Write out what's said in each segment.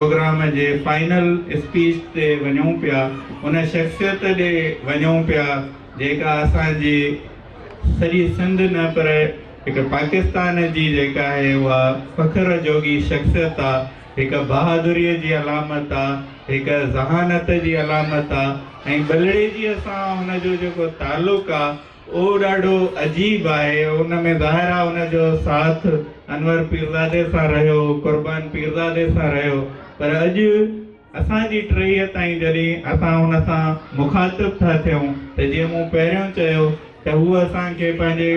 Programme जे final speech ते वञूं पिया, उन शख्सियत ॾे वञूं पिया जेका असांजी सॼी सिंध न पर हिकु पाकिस्तान जी जेका आहे उहा फ़ख्र जोगी शख्सियत आहे, हिकु बहादुरीअ जी अलामत आहे, हिकु ज़हानत जी अलामत आहे। ऐं बलड़े जी असां हुनजो जेको तालुक़ु आहे उहो ॾाढो अजीब आहे। उन में ज़ाहिर आहे उनजो साथ अनवर पीरज़ादे सां रहियो, क़ुर्बान पीरज़ादे सां रहियो, पर अॼु असांजी टहीअ ताईं जॾहिं असां हुन सां मुखातिब था थियूं त जीअं मूं पहिरियों चयो त हूअ असांखे पंहिंजे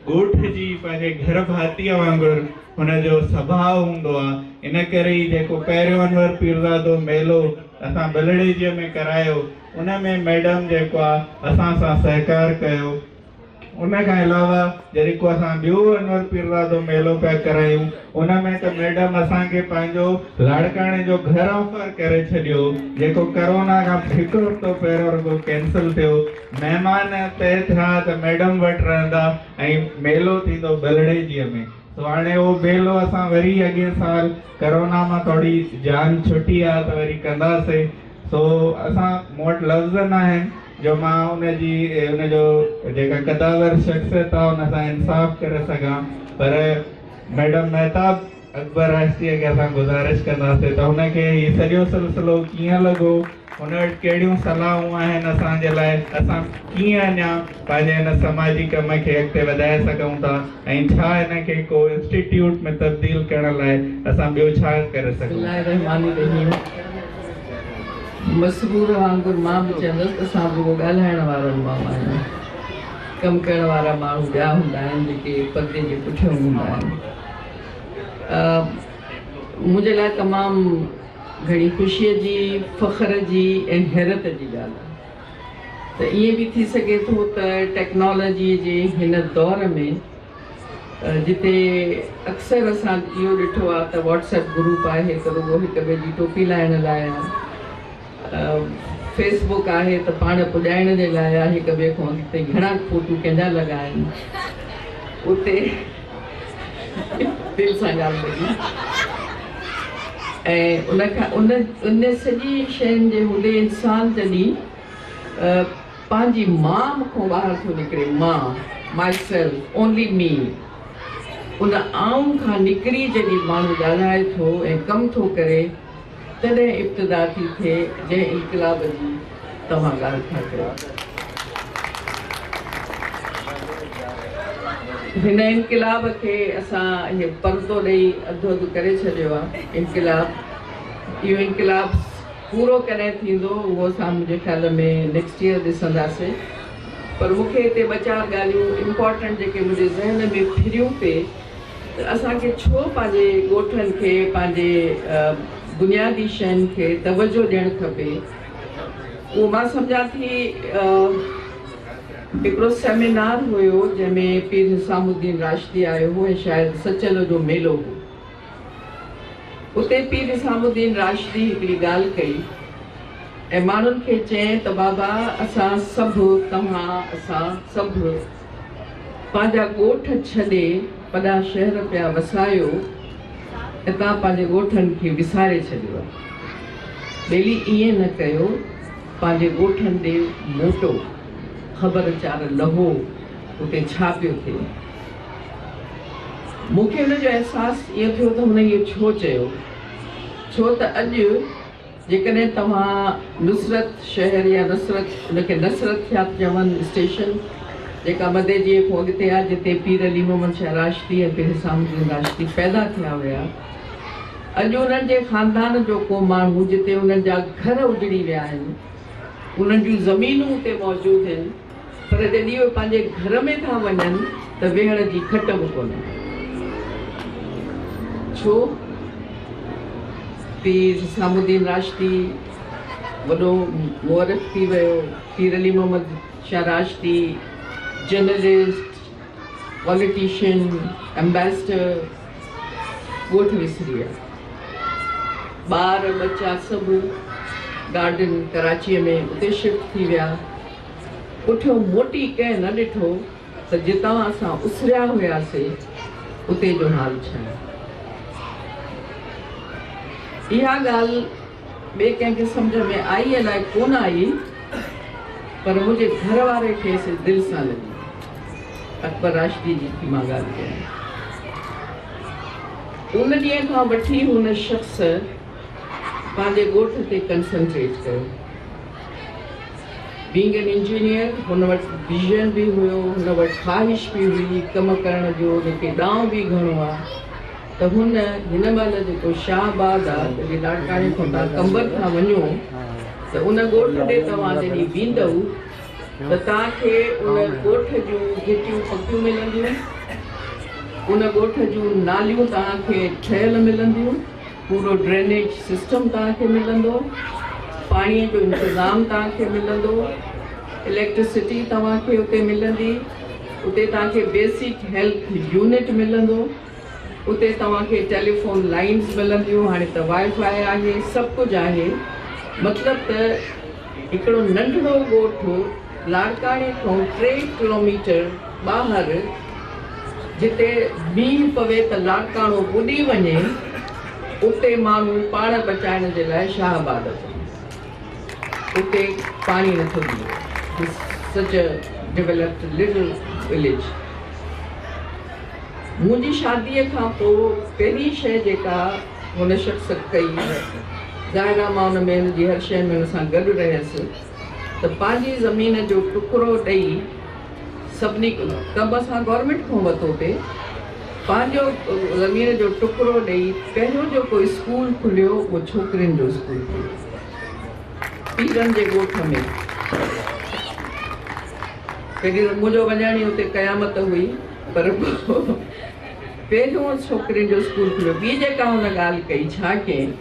ॻोठ जी पंहिंजे घर भातीअ वांगुरु हुनजो स्वभाव हूंदो आहे। इन करे ई जेको पहिरियों अनवर पीरज़ादो मेलो असां बलड़ेजीअ में करायो, उन में मैडम जेको आहे असां सां सहकार कयो। उन खां अलावा जेको असां ॿियो अनवर पीरज़ादो मेलो पिया करायूं, उन में त मैडम असांखे पंहिंजो लाड़काणे जो घर ऑफर करे छॾियो, जेको कोरोना खां हिकु हफ़्तो पहिरियों रुगो कैंसिल थियो। महिमान तय थिया त मैडम वटि रहंदा ऐं मेलो थींदो बलड़ेजीअ में। तो हाणे उहो मेलो असां वरी अॻे साल कोरोना मां थोरी जान छुटी आहे त वरी कंदासीं। सो असां मूं वटि लफ़्ज़ न आहिनि जो मां उनजो जेका कदावर शख्सियत आहे उन सां इंसाफ़ करे सघां, पर मैडम महताब अकबर आश्तीअ खे असां गुज़ारिश कंदासीं त हुनखे हीउ सॼो सिलसिलो कीअं लॻो, हुन वटि कहिड़ियूं सलाहूं आहिनि असांजे लाइ, असां कीअं अञा पंहिंजे हिन समाजी कम खे अॻिते वधाए सघूं था, ऐं छा हिनखे को इंस्टीट्यूट में तब्दील करण लाइ असां ॿियो छा करे सघूं। मसबूर वांगुरु मां बि चवंदसि त असां रुगो ॻाल्हाइण वारनि माण्हू आहियूं। कमु करण वारा माण्हू ॿिया हूंदा आहिनि जेके पर्दे जे पुठियां हूंदा आहिनि। मुंहिंजे लाइ तमामु घणी ख़ुशीअ जी, फ़ख्र जी ऐं हैरत जी ॻाल्हि आहे त ईअं बि थी सघे थो त टेक्नोलॉजीअ जे हिन दौर में जिते अक्सर असां इहो ॾिठो आहे त व्हाट्सएप ग्रुप आहे त रुगो हिक ॿिए जी टोपी लाहिण लाइ, फेसबुक आहे त पाण पुॼाइण जे लाइ आहे, हिक ॿिए खां अॻिते घणा फोटू कंहिंजा लॻा आहिनि, उते दिलि सां ॻाल्हि लॻी। ऐं उन सॼी शयुनि जे हूंदे इंसान जॾहिं पंहिंजी मां मूंखां ॿाहिरि थो निकिरे, मां, माई सेल्फ, ओनली मी, उन आउं खां निकिरी जॾहिं माण्हू ॻाल्हाए थो ऐं कमु थो करे, तॾहिं इब्तिदा थी थिए जंहिं इनकलाब जी तव्हां ॻाल्हि था कयो। हिन इनकलाब खे असां इहे पर्दो ॾेई अधु अधु करे छॾियो आहे। इहो इनकलाब पूरो कॾहिं थींदो उहो असां मुंहिंजे ख़्याल में नेक्स्ट ईयर ॾिसंदासीं, पर मूंखे हिते ॿ चारि ॻाल्हियूं इम्पॉर्टेंट जेके मुंहिंजे ज़हन में फिरियूं पिए त असांखे छो पंहिंजे ॻोठनि खे, पंहिंजे बुनियादी शयुनि खे तवजो ॾियणु खपे। उहो मां सम्झां थी हिकिड़ो सेमिनार हुयो जंहिंमें पीर हिसामुद्दीन राशिदी आयो हो ऐं शायदि सचल जो मेलो हो। उते पीर हिसामुद्दीन राशिदी हिकिड़ी ॻाल्हि कई ऐं माण्हुनि खे चयईं त बाबा असां सभु, असां सभु पंहिंजा ॻोठ छॾे वॾा शहर पिया वसायो ऐं तव्हां पंहिंजे ॻोठनि खे विसारे छॾियो आहे। ॿेली ईअं न कयो, पंहिंजे ॻोठनि ॾे मोटो, ख़बर चार लहो उते छा पियो थिए। मूंखे हुनजो अहसासु इहो थियो त हुन इहो छो चयो, छो त अॼु जेकॾहिं तव्हां नुसरत शहर या उनखे नसरत थिया चवनि स्टेशन, जेका मदेजीअ खां अॻिते आहे, जिते पीर अली मोहम्मद शाह राशिदी ऐं पीर हिसामुद्दीन राशिदी पैदा थिया हुया, अॼु उन्हनि जे ख़ानदान जो को माण्हू जिते उन्हनि जा घर उजड़ी विया आहिनि, उन्हनि जूं ज़मीनूं उते मौजूदु आहिनि, पर जॾहिं उहे पंहिंजे घर में था वञनि त वेहण जी खट बि कोन्हे। छो? पीर हिसामुद्दीन राशिदी वॾो मुअर्रिख़ थी वियो, Pir Ali Mohammad Shah Rashidi journalist, politician, ambassador, ॻोठ विसरी विया। ॿार बच्चा सभु गार्डन कराचीअ में उते शिफ्ट थी विया। पुठियों मोटी कंहिं न ॾिठो त जितां असां उसरिया हुयासीं उते जो हाल छा आहे। इहा ॻाल्हि ॿिए कंहिंखे सम्झ में आई अलाए कोन आई, पर मुंहिंजे घर वारे खे दिलि सां लॻी। अकबर राशिदी जी की मां ॻाल्हि कयां। उन ॾींहं खां वठी हुन शख़्स पंहिंजे ॻोठ ते कंसंट्रेट कयो। बीइंग एन इंजीनियर, हुन वटि विजन बि हुयो, हुन वटि ख़्वाहिश बि हुई कमु करण जो, हुनखे ॾांहुं बि घणो आहे। त हुन हिन महिल जेको शाहबाद आहे, जॾहिं ॾाढाणी खां तव्हां कंबर खां वञो त उन ॻोठ ते तव्हां जॾहिं वेंदव त तव्हांखे उन ॻोठ जूं घिटियूं पकियूं मिलंदियूं, उन ॻोठ जूं नालियूं तव्हांखे ठहियल मिलंदियूं, पूरो ड्रेनेज सिस्टम तव्हांखे मिलंदो, पाणीअ जो इंतज़ाम तव्हांखे मिलंदो, इलेक्ट्रिसिटी तव्हांखे उते मिलंदी, उते तव्हांखे बेसिक हेल्थ यूनिट मिलंदो, उते तव्हांखे टेलीफोन लाइन्स मिलंदियूं, हाणे त वाईफाई आहे, सभु कुझु आहे। मतिलबु त हिकिड़ो नंढिड़ो ॻोठ लाड़काणे खां 3 किलोमीटर ॿाहिरि, जिते मींहुं पवे त लाड़काणो ॿुॾी वञे, उते माण्हू पाण बचाइण जे लाइ शाहबाद अचनि। उते पाणी नथो मिले। सच डेवलप्ड लिटिल विलेज। मुंहिंजी शादीअ खां पोइ पहिरीं शइ जेका हुन शख़्स कई, ज़ाहिर आहे मां हुन में हुनजी हर शइ में हुन सां गॾु रहियसि, त पंहिंजी ज़मीन जो टुकड़ो ॾेई सभिनी कमु असां गवर्नमेंट खां वरितो पे, पंहिंजो ज़मीन जो टुकड़ो ॾेई पहिरियों जेको स्कूल खुलियो उहो छोकिरियुनि जो स्कूल खुलियो पीरनि जे ॻोठ में। पहिरीं मुंहिंजो वञण ई हुते क़यामत हुई, पर पहिरियों छोकिरियुनि जो स्कूल खुलियो। ॿी जेका हुन ॻाल्हि कई, छा कयईं,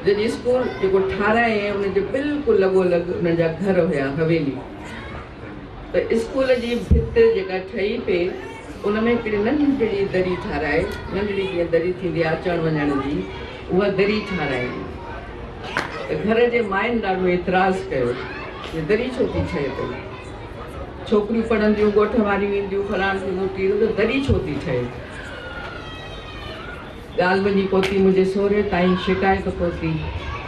जॾहिं स्कूल जेको ठाराए उनजे बिल्कुलु लॻोलॻि उन्हनि जा घर हुया, हवेली, त स्कूल जी भित जेका ठही पे उन में हिकिड़ी नंढड़ी दरी ठाराए, नंढड़ी जीअं दरी थींदी आहे अचण वञण जी, उहा दरी ठाराई। त घर जे माइनि ॾाढो एतिराज़ु कयो, कि दरी छो थी ठहे पई, छोकिरियूं पढ़ंदियूं, ॻोठ वारियूं ईंदियूं, फलाण थींदो त दरी छो थी ठहे। ॻाल्हि वञी पहुती मुंहिंजे सहुरे ताईं, शिकायत पहुती,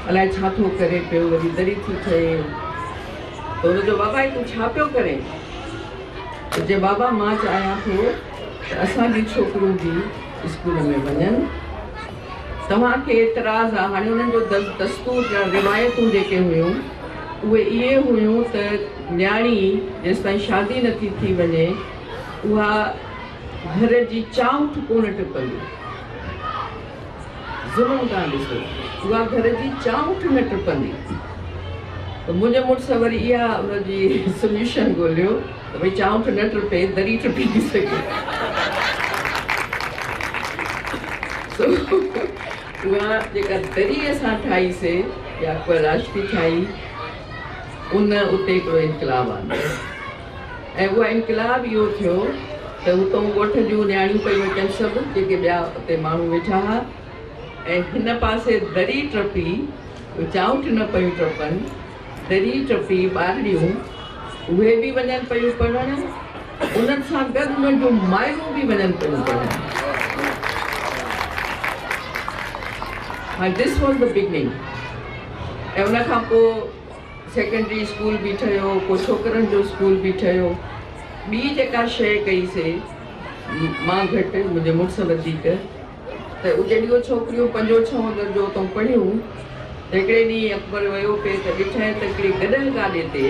अलाए छा थो करे पियो, वरी दरी थी ठहे। त हुनजो बाबा तूं छा पियो करे? चए बाबा मां चाहियां थो त असांजी छोकिरियूं बि स्कूल में वञनि। तव्हांखे एतिराज़ आहे? हाणे हुननि जो दस्तूर या रिवायतूं जेके हुयूं उहे इहे हुयूं त न्याणी जेसि ताईं शादी नथी थी वञे उहा घर जी चांउठ कोन टिपंदी। ज़ुल्म तव्हां ॾिसो, उहा घर जी चांउठ न टिपंदी। त मुंहिंजे मुड़ुस वरी इहा हुनजी सोल्यूशन ॻोल्हियो त भई चांउठ न टिपे, दरी टिपी थी सघे। उहा जेका दरी असां ठाहीसीं या कोई राष्ट्री ठाही, उन उते हिकिड़ो इनकलाब आहे। ऐं उहा इनकलाब इहो थियो त हुतां ॻोठ जूं न्याणियूं पयूं अचनि, सभु जेके ॿिया उते माण्हू वेठा हुआ, ऐं हिन पासे दरी टपी, चांउठ न पयूं टपनि, दरी टपी ॿारड़ियूं उहे बि वञनि पयूं पढ़णु, उन्हनि सां गॾु उन्हनि जूं मायूं बि वञनि पयूं पढ़णु। हाणे दिस वॉज द बिगनिंग। ऐं उन खां पोइ सेकेंडरी स्कूल बि ठहियो, पोइ छोकिरनि जो स्कूल बि ठहियो। ॿी जेका शइ कईसीं मां घटि, मुंहिंजे मुड़ुस वधीक, त जॾहिं उहे छोकिरियूं 5-6 दर्जो उतां पढ़ियूं त हिकिड़े ॾींहुं अकबर वियो पिए त ॾिठई त हिकिड़ी गॾल गाॾे ते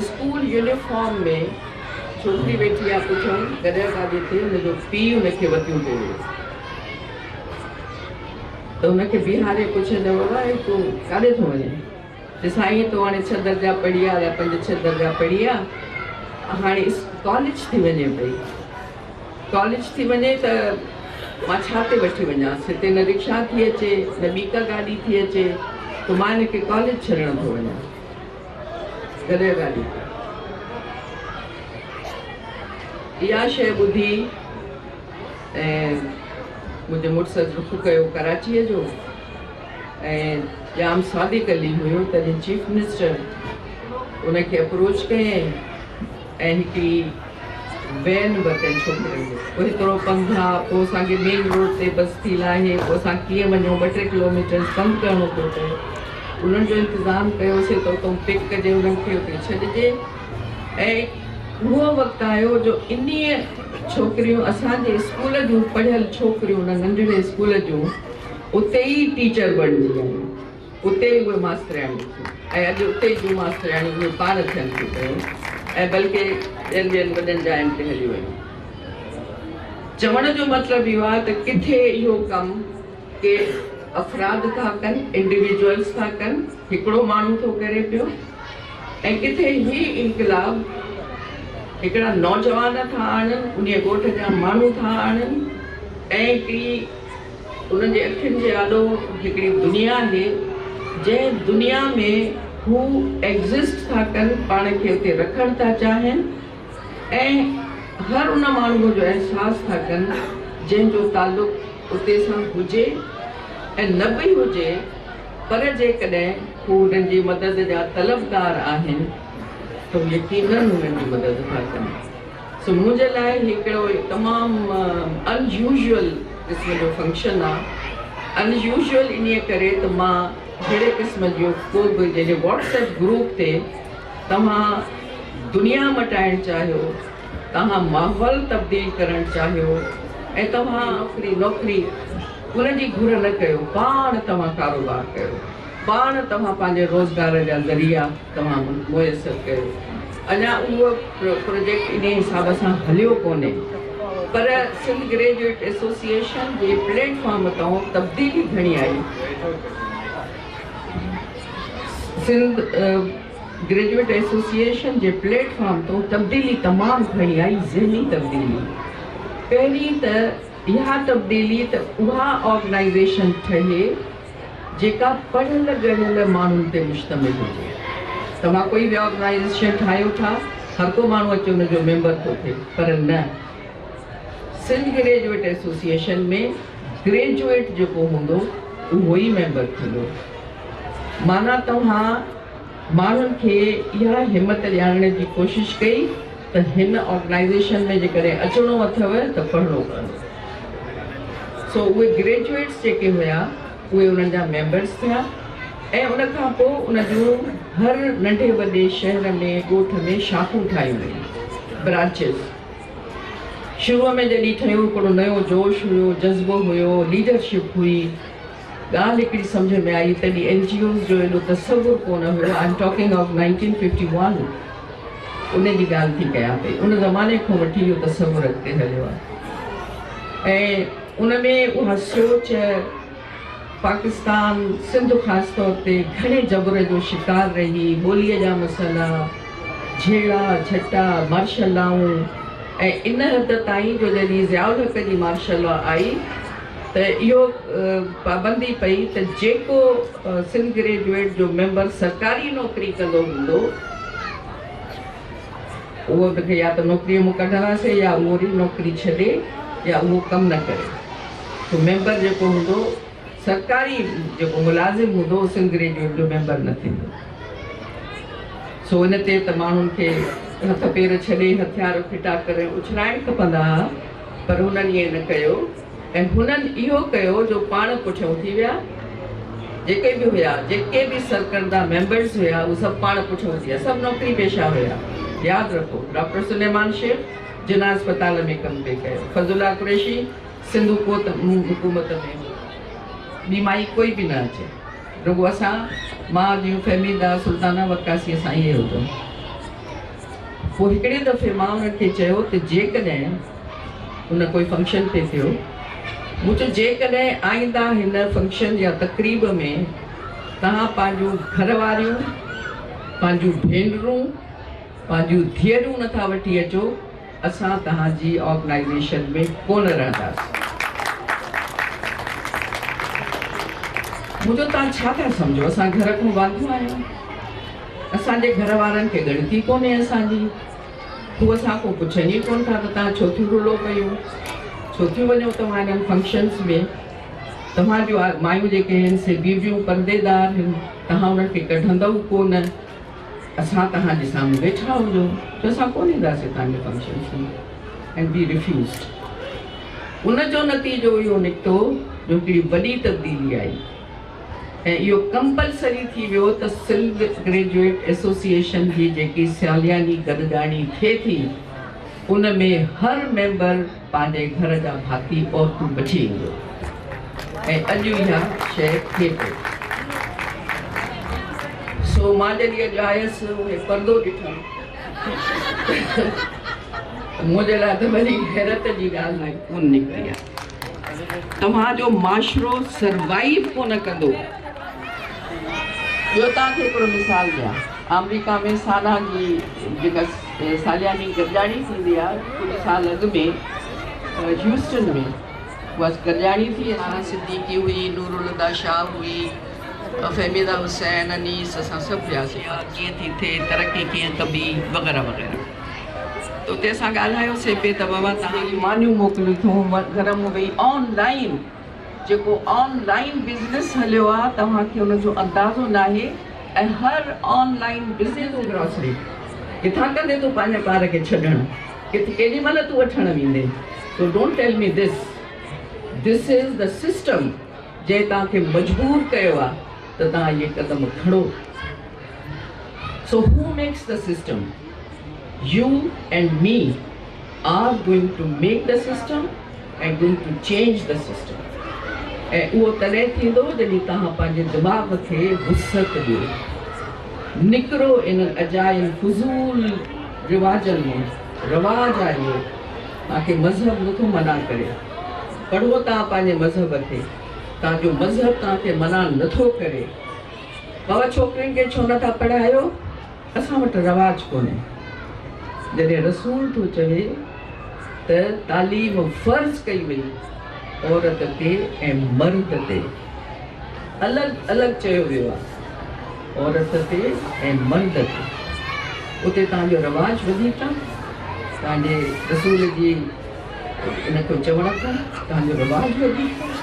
स्कूल यूनिफॉर्म में छोकिरी वेठी आहे पुठियां गॾल गाॾे ते, हुनजो पीउ हुनखे वतियूं पियो वियो। त हुनखे बीहारे पुछे त बाबा तूं काॾे थो वञे? त साईं तूं हाणे 6 दर्जा पढ़ी आहे, या 5-6 दर्जा पढ़ी आहे, हाणे कॉलेज थी वञे पई। कॉलेज थी वञे त मां छा ते वठी वञांसि? हिते न रिक्शा थी अचे, न ॿी का गाॾी थी अचे, त मां हिनखे कॉलेज छॾणु थो वञां गॾे गाॾी। इहा शइ ॿुधी ऐं मुंहिंजे मुड़ुस रुख़ कयो कराचीअ जो, ऐं जाम सादिक अली हुयो तॾहिं चीफ मिनिस्टर, उनखे अप्रोच कयईं ऐं हिकिड़ी वैन ब अथनि छोकिरियुनि जी पोइ हिकिड़ो पंधु आहे पोइ असांखे मेन रोड ते बस थी लाहे पोइ असां कीअं वञूं 2-3 किलोमीटर पंधु करिणो पियो पए उन्हनि जो इंतज़ाम कयोसीं त उतां पिक कजे उन्हनि खे उते छॾिजे ऐं उहो वक़्तु आयो जो इन्हीअ छोकिरियूं असांजे स्कूल जूं पढ़ियल छोकिरियूं उन नंढड़े स्कूल जूं उते ई टीचर बणिजी आहियूं उते ई उहे मास्तरियाणियूं थियूं ऐं अॼु उते जूं मास्तरियाणियूं उहे पाण थियनि थियूं पियूं ऐं बल्कि ॿियनि वॾनि जायुनि ते हली वयूं चवण जो मतिलबु इहो आहे त किथे इहो कमु के अफ़राद था कनि इंडिविजुअल्स था कनि हिकिड़ो माण्हू थो करे पियो ऐं किथे ही इनकलाब हिकिड़ा नौजवान था आणनि उन ॻोठ जा माण्हू था आणनि ऐं हिकिड़ी उन्हनि जे अखियुनि जे आॾो हिकिड़ी दुनिया आहे जंहिं दुनिया में हू एग्ज़िस्ट था कनि पाण खे उते रखणु था चाहिनि ऐं हर उन माण्हूअ जो अहसासु था कनि जंहिंजो तालुक़ु उते सां हुजे ऐं न बि हुजे पर जेकॾहिं हू उन्हनि जी मदद जा तलबदार आहिनि तो यकीनन उन्हनि जी मदद था कनि सो मुंहिंजे लाइ हिकिड़ो तमामु अनयूजुअल क़िस्म जो फंक्शन आहे अनयूजुअल इन करे त मां अहिड़े क़िस्म जो को बि जंहिंजे व्हाट्सएप ग्रुप ते तव्हां दुनिया मटाइणु चाहियो तव्हां माहौल तब्दील करणु चाहियो ऐं तव्हां नौकरी उनजी घुर न कयो पाण तव्हां कारोबार कयो पाण तव्हां पंहिंजे रोज़गार जा ज़रिया तव्हां मुयसरु कयो अञा उहो प्रोजेक्ट इन हिसाब सां हलियो कोन्हे पर सिंध ग्रेजुएट एसोसिएशन जे प्लेटफॉर्म तां तब्दीली घणी आई सिंध ग्रेजुएट एसोसिएशन जे प्लेटफॉर्म तां तब्दीली तमामु घणी आई ज़हनी तब्दीली पहिरीं त इहा तब्दीली त उहा ऑर्गेनाइज़ेशन ठहे जेका पढ़ियल ॻढ़ियल माण्हुनि ते मुश्तमिल हुजे तव्हां कोई बि ऑर्गेनाइज़ेशन ठाहियो था हर को माण्हू अचे हुनजो मेंबर थो थिए पर न सिंध ग्रेजुएट एसोसिएशन में ग्रेजुएट जेको हूंदो उहो ई मेंबर थींदो माना तव्हां माण्हुनि खे इहा हिमत ॾियारण जी कोशिशि कई त हिन ऑर्गेनाइज़ेशन में जेकॾहिं अचिणो अथव त पढ़णो पवंदो सो उहे ग्रेजुएट्स जेके हुया उहे उन्हनि जा मेंबर्स थिया ऐं उन खां पोइ उन जूं हर नंढे वॾे शहर में ॻोठ में शाखूं ठाहियूं वयूं ब्रांचिस शुरूअ में जॾहिं ठहियो हिकिड़ो नयो जोश हुयो जज़्बो हुयो लीडरशिप हुई ॻाल्हि हिकिड़ी सम्झ में आई तॾहिं NGOs जो एॾो तसवुरु कोन हुयो आई एम टॉकिंग ऑफ 1951 उन जी ॻाल्हि थी कयां पई उन ज़माने खां वठी इहो तसवुरु अॻिते हलियो आहे ऐं उन में उहा सोच पाकिस्तान सिंध ख़ासि तौर ते घणे जबर जो शिकार रही ॿोलीअ जा मसइला झेड़ा झटा मार्शल लॉऊं ऐं इन हद ताईं जो जॾहिं ज़ियाउल हक़ जी मार्शल लॉ आई त इहो पाबंदी पई त जेको सिंध ग्रेजुएट जो मेंबर सरकारी नौकरी कंदो हूंदो उहो मूंखे या त नौकरीअ मां कढंदासीं या उहो वरी नौकरी छॾे या उहो कमु न करे तो मेंबर जेको हूंदो सरकारी जेको मुलाज़िम हूंदो सिंध ग्रेजुएट जो मेंबर न थींदो सो इन ते त माण्हुनि खे हथ पेर छॾे हथियार फिटा करे उछलाइण खपंदा हुआ पर हुननि ईअं न कयो ऐं हुननि इहो कयो जो पाण पुठियां थी विया जेके बि हुया जेके बि सरकरदा मेंबर्स हुया उहे सभु पाण पुठियां थी विया सभु नौकरी पेशा हुया यादि रखो डॉक्टर सुलेमान शेख जिना अस्पताल में कमु पिए कयो फज़ुल्ला कुरैशी सिंध हुकूमत में ॿी माई कोई बि न अचे रुगो असां मां जूं फहमीदा सुल्ताना वकासी असां इहे हुजूं पोइ हिकिड़े दफ़े मां उन्हनि खे चयो त जेकॾहिं हुन कोई फंक्शन ते थियो मूं चयो जेकॾहिं आईंदा हिन फंक्शन या तक़रीब में तव्हां पंहिंजूं घर वारियूं पंहिंजूं भेनरूं पंहिंजूं धीअरूं नथा वठी अचो असां तव्हांजी ऑर्गेनाइज़ेशन में कोन रहंदासीं मुंहिंजो तव्हां छा था सम्झो असां घर खां वांधियूं आहियूं असांजे घर वारनि खे ॻणती कोन्हे असांजी हू असां खां पुछनि ई कोन था त तव्हां छो थियूं रुलो कयूं छो थियूं वञो तव्हां हिननि फंक्शन्स में तव्हां जूं मायूं जेके आहिनि से बीवियूं परदेदार आहिनि तव्हां उन्हनि खे कढंदव कोन असां तव्हांजे साम्हूं वेठा हुजो छो असां कोन ईंदासीं तव्हांजे फंक्शन्स में and we refused. उन जो नतीजो इहो निकितो जो हिकिड़ी वॾी तब्दीली आई ऐं इहो कंपलसरी थी वियो त सिंध ग्रेजुएट एसोसिएशन जी जेकी सालियानी गॾिजाणी थिए थी उन में हर मेंबर पंहिंजे घर जा भाती औरतूं वठी ईंदो ऐं अॼु इहा शइ थिए पई। सो मां जॾहिं अॼु आयसि उहे परदो ॾिठमि मुंहिंजे लाइ त वरी हैरत जी ॻाल्हि कोन निकिती आहे। तव्हांजो माशरो सर्वाइव कोन कंदो। ॿियो तव्हांखे हिकिड़ो मिसाल ॾियां, अमेरिका में साना जी जेका सालियानी गॾिजाणी थींदी आहे कुझु साल अॻु में ह्यूस्टन में उहा गॾिजाणी थी। साना सिद्दीकी हुई, नूरुल हुदा शाह हुई, फहमीदा हुसैन, अनीस, असां सभु वियासीं कीअं थी थिए, तरक़ी कीअं कबी वग़ैरह वग़ैरह। त उते असां ॻाल्हायोसीं पिए त बाबा तव्हां मानियूं मोकिलियूं अथऊं घर में वेही ऑनलाइन, जेको ऑनलाइन बिज़नेस हलियो आहे तव्हांखे हुनजो अंदाज़ो न आहे। ऐं हर ऑनलाइन बिज़नेस ग्रॉसरी किथां कंदे तूं पंहिंजे ॿार खे छॾणु, केॾी महिल तूं वठणु वेंदे। So don't tell me this is the system जे तव्हांखे मजबूर कयो आहे त तव्हां इहे क़दम खणो। सो हू makes the system? You and me are going to make the system and going to change the system. ऐं उहो तॾहिं थींदो जॾहिं तव्हां पंहिंजे दिमाग़ खे वुसत ॾियो, निकिरो इन अजाइल फुज़ूल रिवाजनि में। रवाज आहे इहो, तव्हांखे मज़हब नथो मना करे, पढ़ो तव्हां पंहिंजे मज़हब खे, तव्हांजो मज़हब तव्हांखे मना नथो करे। बाबा छोकिरियुनि खे छो नथा पढ़ायो? असां वटि रवाज कोन्हे। जॾहिं रसूल थो चवे त तालीम फ़र्ज़ कई वई औरत ते ऐं मर्द ते, अलॻि अलॻि चयो वियो आहे, औरत ते ऐं मर्द ते। उते तव्हांजो रवाज वधीक आहे, तव्हांजे रसूल जी इन खे चवण खां तव्हांजो रवाज वधीक आहे।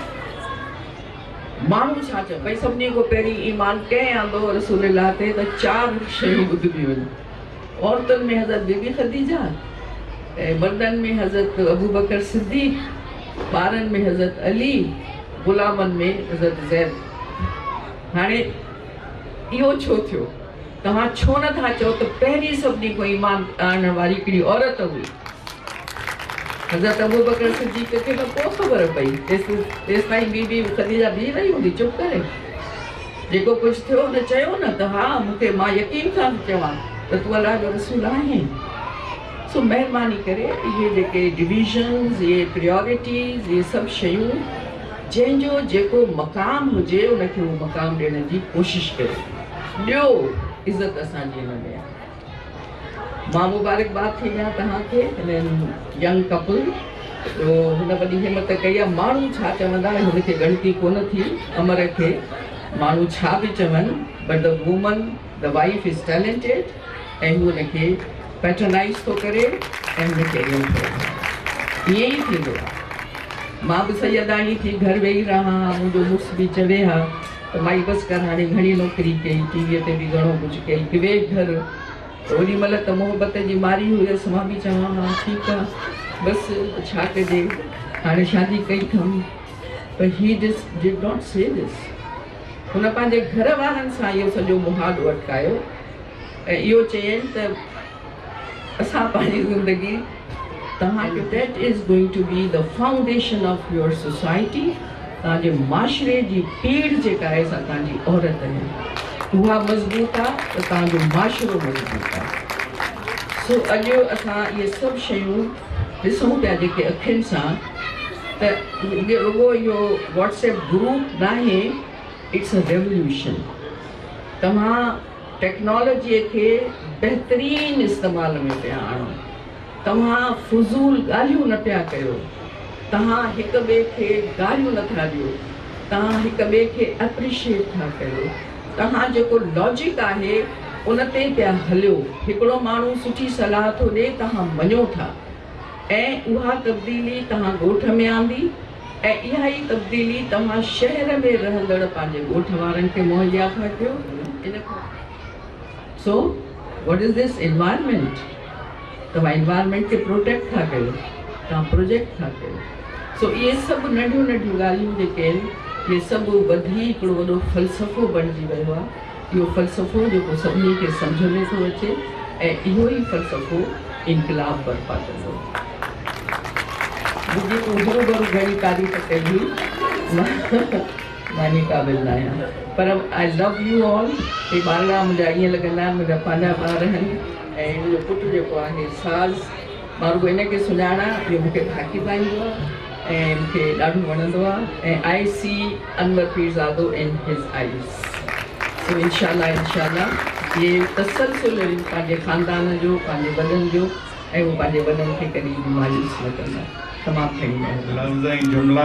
माण्हू छा चयो भई सभिनी खां पहिरीं ईमान कंहिं आंदो रसूल ते त 4 शयूं ॿुधबियूं आहिनि। औरतुनि में हज़रत बीबी ख़दीजा, ऐं मर्दनि में हज़रत अबू बकर सिद्दीक़, ॿारनि में हज़रत अली, ग़ुलामनि में हज़रत ज़ैद। हाणे इहो छो थियो? तव्हां छो नथा चओ त पहिरीं सभिनी खां ईमान आणण वारी हिकिड़ी औरत हुई? हज़रत अबू बकर सिद्दीक़ खे त पोइ ख़बर पई, तेसि ताईं बीबी ख़दीजा बीह रही हूंदी चुप करे। जेको कुझु थियो हुन चयो न त हा मूंखे, मां यकीन सां चवां त तूं अलाह जो रसूल आहीं। सो महिरबानी करे इहे जेके डिविज़न्स, इहे प्रियोरिटीज़, इहे सभु शयूं जंहिंजो जेको मक़ाम हुजे उनखे उहो मक़ाम ॾियण जी कोशिशि कयो। ॾियो इज़त असांजी हिन में आहे। मां मुबारकबाद थी ॾियां तव्हांखे हिननि यंग कपल जो हुन वॾी हिमत कई आहे। माण्हू छा चवंदा हुनखे ॻणती कोन थी, अमर खे माण्हू छा बि चवनि, but the woman, the wife is talented ऐं हू हुनखे पैटर्नाइज़ थो करे ऐं हुनखे ईअं ई थींदो आहे। मां बि सैयदानी थी घर वेही रहां, मुंहिंजो मुड़ुस बि चवे हा त माई बसि कर, हाणे घणी नौकिरी कई, टीवीअ ते बि घणो कुझु कई, कि वे घर। त ओॾी महिल त मोहबत जी मारी हुयसि, मां बि चवां हा ठीकु आहे बसि छा कजे, हाणे शादी कई अथमि। पर ही डिड नॉट से दिस। हुन पंहिंजे घर वारनि सां इहो सॼो मुहादो अटकायो ऐं इहो चयनि त असां पंहिंजी ज़िंदगी तव्हांखे, that is going to be the foundation of your society. तव्हांजे माशरे जी पीढ़ जेका आहे सा तव्हांजी औरत आहे, उहा मज़बूत आहे त तव्हांजो माशरो मज़बूत आहे। सो अॼु असां इहे सभु शयूं ॾिसूं पिया जेके अखियुनि सां, त रुॻो इहो व्हाट्सएप ग्रुप न आहे, इट्स अ रेवोल्यूशन। तव्हां टेक्नोलॉजीअ खे बहितरीन इस्तेमाल में पिया आणो, तव्हां फुज़ूल ॻाल्हियूं न पिया कयो, तव्हां हिक ॿिए खे गारियूं नथा ॾियो, तव्हां हिक ॿिए खे एप्रिशिएट था कयो, तव्हां जेको लॉजिक आहे उन ते पिया हलियो। हिकिड़ो माण्हू सुठी सलाह थो ॾिए, तव्हां मञो था, ऐं उहा तब्दीली तव्हां ॻोठ में आंदी, ऐं इहा ई तब्दीली तव्हां शहर में रहंदड़ पंहिंजे ॻोठ वारनि खे मुहैया था कयो। इन खां So, what is this environment? तव्हां environment खे प्रोटेक्ट था कयो। तव्हां प्रोजेक्ट था कयो। सो इहे सभु नंढियूं नंढियूं ॻाल्हियूं जेके आहिनि इहे सभु वधी हिकिड़ो वॾो फ़लसफ़ो बणिजी वियो आहे। इहो फ़लसफ़ो जेको सभिनी खे सम्झ में थो अचे ऐं इहो ई फ़लसफ़ो इनकलाब बर्पा कंदो। मुंहिंजी तूं हरूभरू घणी तारीफ़ कई हुई, मां इन क़ाबिल न आहियां, पर आई लव यू ऑल। हे ॿारड़ा मुंहिंजा ईअं लॻंदा आहिनि मुंहिंजा पंहिंजा ॿार आहिनि। ऐं मुंहिंजो पुटु जेको आहे साज़, मां रुॻो इनखे सुञाणा, इहो मूंखे भाकी पाईंदो आहे ऐं मूंखे ॾाढो वणंदो आहे। ऐं आई सी अनवर पीरज़ादो इन हिज़ आइज़। सो इंशाल्लाह ये तसलसल पंहिंजे ख़ानदान जो, पंहिंजे वॾनि जो, ऐं उहो पंहिंजे वॾनि खे कॾहिं बि मायूस न कंदा। तमामु घणी महिरबानी। लफ़्ज़ ऐं जुमिला